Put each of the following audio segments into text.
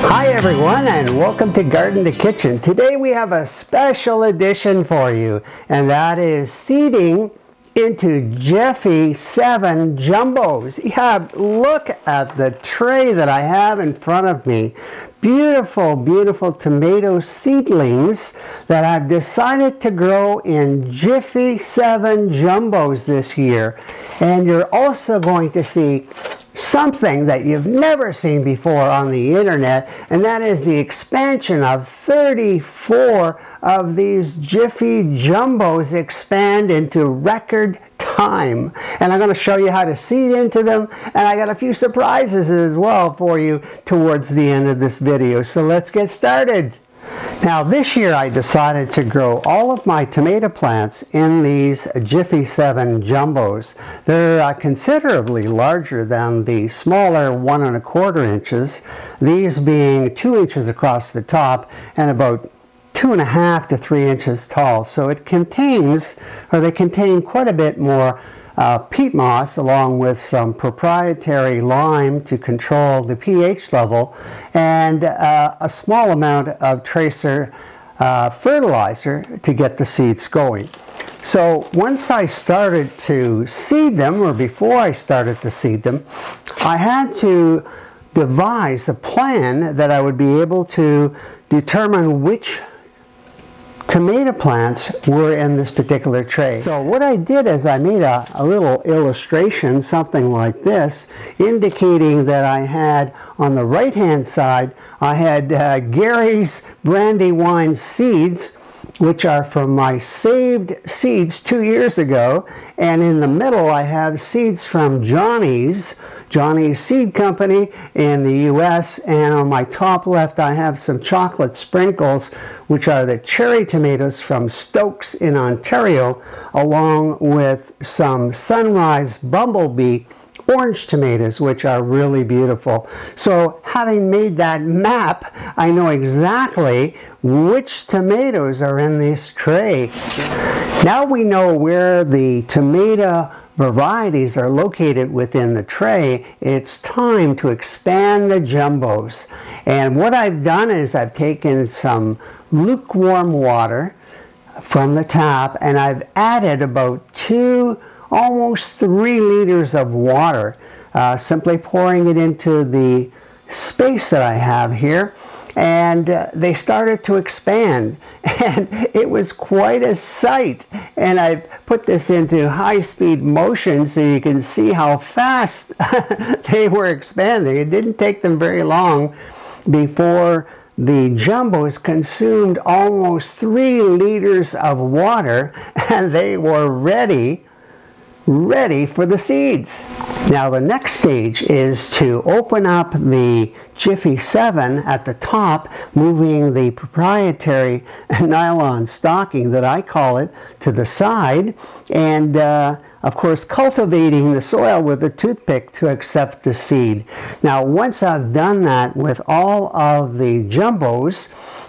Hi everyone, and welcome to Garden to Kitchen. Today we have a special edition for you, and that is seeding into Jiffy 7 Jumbos. Yeah, look at the tray that I have in front of me. Beautiful, beautiful tomato seedlings that I've decided to grow in Jiffy 7 Jumbos this year. And you're also going to see something that you've never seen before on the internet, and that is the expansion of 34 of these Jiffy Jumbos expand into record time. And I'm going to show you how to seed into them, and I got a few surprises as well for you towards the end of this video. So let's get started. Now this year I decided to grow all of my tomato plants in these Jiffy 7 Jumbos. They're considerably larger than the smaller 1 1/4 inches, these being 2 inches across the top and about 2.5 to 3 inches tall. So they contain quite a bit more peat moss, along with some proprietary lime to control the pH level, and a small amount of tracer fertilizer to get the seeds going. So once I started to seed them, or before I started to seed them, I had to devise a plan that I would be able to determine which tomato plants were in this particular tray. So what I did is I made a little illustration, something like this, indicating that I had on the right hand side, I had Gary's Brandywine seeds, which are from my saved seeds 2 years ago, and in the middle I have seeds from Johnny's Seed Company in the US, and on my top left I have some chocolate sprinkles, which are the cherry tomatoes from Stokes in Ontario, along with some Sunrise Bumblebee orange tomatoes, which are really beautiful. So having made that map, I know exactly which tomatoes are in this tray. Now we know where the tomato varieties are located within the tray. It's time to expand the jumbos. And what I've done is I've taken some lukewarm water from the tap, and I've added about almost 3 liters of water, simply pouring it into the space that I have here. And they started to expand, and it was quite a sight. And I've put this into high-speed motion so you can see how fast they were expanding. It didn't take them very long before the jumbos consumed almost 3 liters of water, and they were ready for the seeds. Now the next stage is to open up the Jiffy 7 at the top, moving the proprietary nylon stocking that I call it to the side, and of course cultivating the soil with a toothpick to accept the seed. Now once I've done that with all of the jumbos,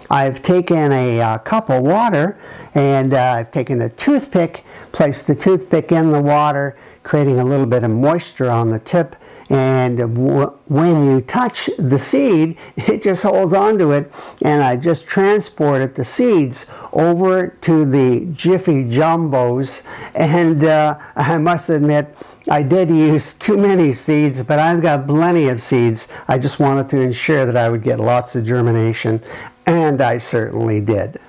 I've taken a cup of water, and I've taken a toothpick, placed the toothpick in the water, creating a little bit of moisture on the tip, and when you touch the seed, it just holds on to it, and I just transported the seeds over to the Jiffy Jumbos. And I must admit, I did use too many seeds, but I've got plenty of seeds. I just wanted to ensure that I would get lots of germination, and I certainly did.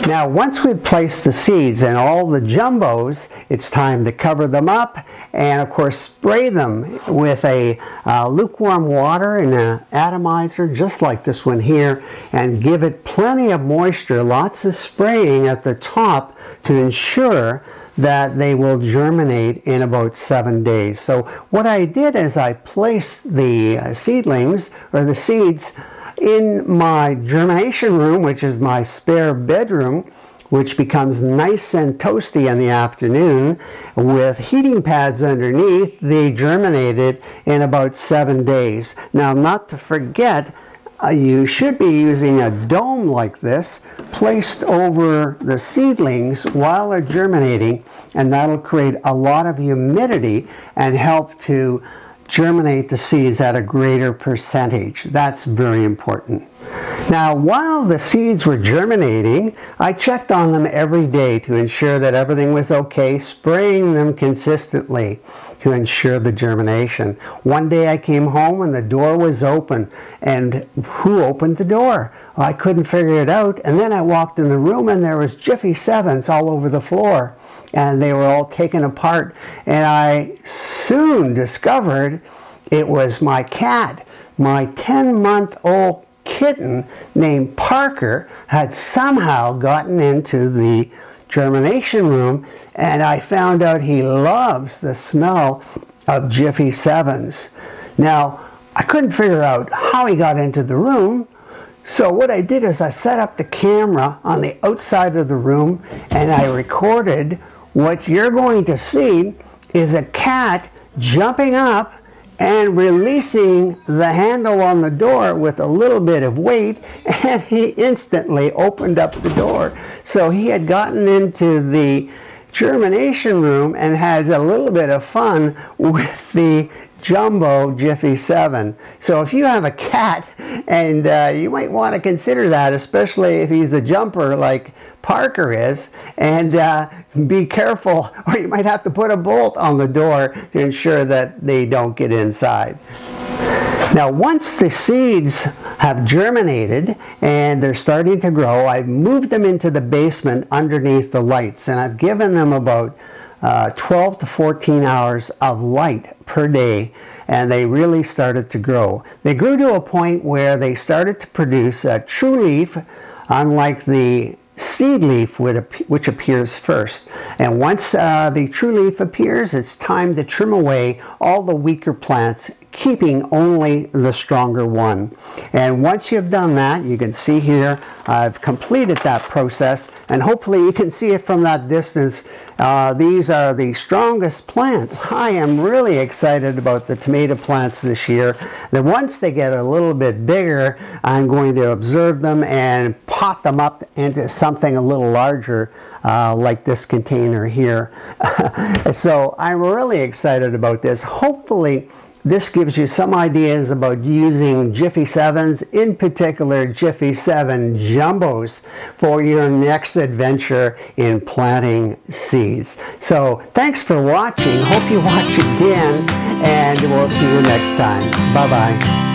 Now once we've placed the seeds in all the jumbos, it's time to cover them up and of course spray them with a lukewarm water and an atomizer just like this one here, and give it plenty of moisture, lots of spraying at the top to ensure that they will germinate in about 7 days. So what I did is I placed the seedlings, or the seeds, in my germination room, which is my spare bedroom, which becomes nice and toasty in the afternoon with heating pads underneath. They germinated in about 7 days. Now, not to forget, you should be using a dome like this placed over the seedlings while they're germinating, and that'll create a lot of humidity and help to germinate the seeds at a greater percentage. That's very important. Now, while the seeds were germinating, I checked on them every day to ensure that everything was okay, spraying them consistently to ensure the germination. One day I came home and the door was open, and who opened the door? Well, I couldn't figure it out, and then I walked in the room and there was Jiffy 7s all over the floor, and they were all taken apart, and I soon discovered it was my cat. My 10-month-old kitten named Parker had somehow gotten into the germination room, and I found out he loves the smell of Jiffy 7s. Now, I couldn't figure out how he got into the room, so what I did is I set up the camera on the outside of the room and I recorded. What you're going to see is a cat jumping up and releasing the handle on the door with a little bit of weight, and he instantly opened up the door. So he had gotten into the germination room and has a little bit of fun with the Jumbo Jiffy 7. So if you have a cat, and you might want to consider that, especially if he's a jumper like Parker is, and be careful, or you might have to put a bolt on the door to ensure that they don't get inside. Now, once the seeds have germinated and they're starting to grow, I've moved them into the basement underneath the lights, and I've given them about 12 to 14 hours of light per day, and they really started to grow. They grew to a point where they started to produce a true leaf, unlike the seed leaf which appears first. And once the true leaf appears, it's time to trim away all the weaker plants, keeping only the stronger one. And once you've done that, you can see here I've completed that process, and hopefully you can see it from that distance. These are the strongest plants. I am really excited about the tomato plants this year. Then once they get a little bit bigger, I'm going to observe them and pot them up into something a little larger, like this container here. So I'm really excited about this. Hopefully this gives you some ideas about using Jiffy 7s, in particular Jiffy 7 Jumbos, for your next adventure in planting seeds. So thanks for watching. Hope you watch again, and we'll see you next time. Bye-bye.